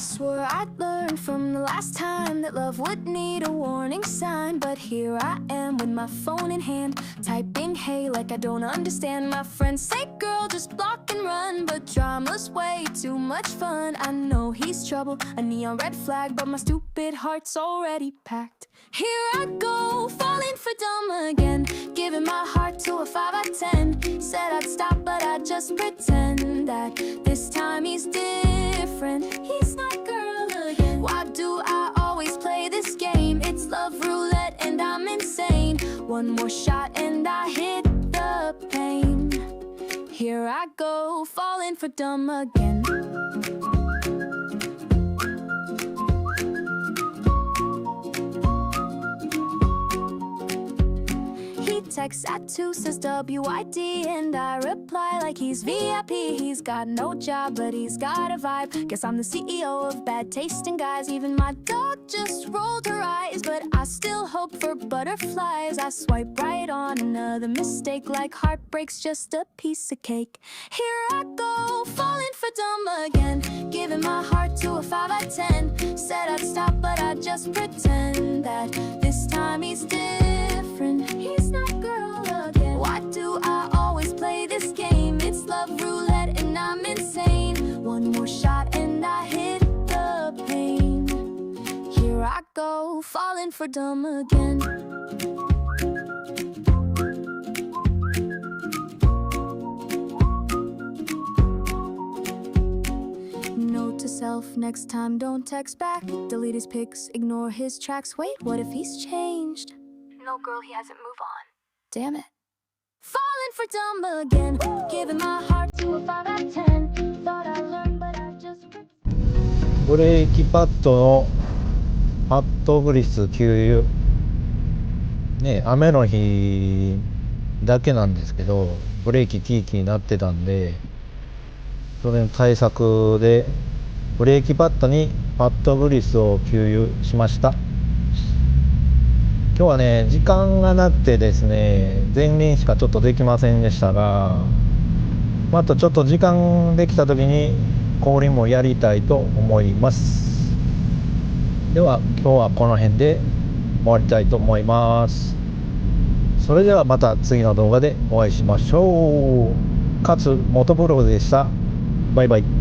swore I'd learn from the last time that love would need a warning sign. But here I am with my phone in hand, typing hey like I don't understand. My friends say girl just block and run, but drama's way too much fun. I know he's trouble, a neon red flag, but my stupid heart's already packed. Here I go, falling for dumb again, giving my heart to a 5 out of 10. Said I'd stop but I just pretend that this time he's different. He's not girl again. Why do I always play this game? It's love roulette and I'm insane. One more shot and I hit the pain. Here I go, falling for dumb again. Text at 2 says WID and I reply like he's VIP. He's got no job but he's got a vibe. Guess I'm the CEO of bad taste in guys. Even my dog just rolled her eyes, but I still hope for butterflies. I swipe right on another mistake, like heartbreak's just a piece of cake. Here I go, falling for dumb again, giving my heart to a 5 out of 10. Said I'd stop but I just pretend that this time he's different. He's not girl again. Why do I always play this game? It's love roulette and I'm insane. One more shot and I hit the pain. Here I go, falling for dumb again. Note to self, next time don't text back. Delete his pics, ignore his tracks. Wait, what if he's changed? No girl, he hasn't moved on. Damn it. Falling for dumb again, giving my heart to a 5 out of 10. Thought I learned but I just ブレーキパッドのパッドグリス給油ね、雨の日だけなんですけど、ブレーキキーキーになってたんで、それの対策でブレーキパッドにパッドグリスを給油しました。今日はね、時間がなくてですね、前輪しかちょっとできませんでしたが、またちょっと時間できた時に後輪もやりたいと思います。では今日はこの辺で終わりたいと思います。それではまた次の動画でお会いしましょう。勝元ブログでした。バイバイ。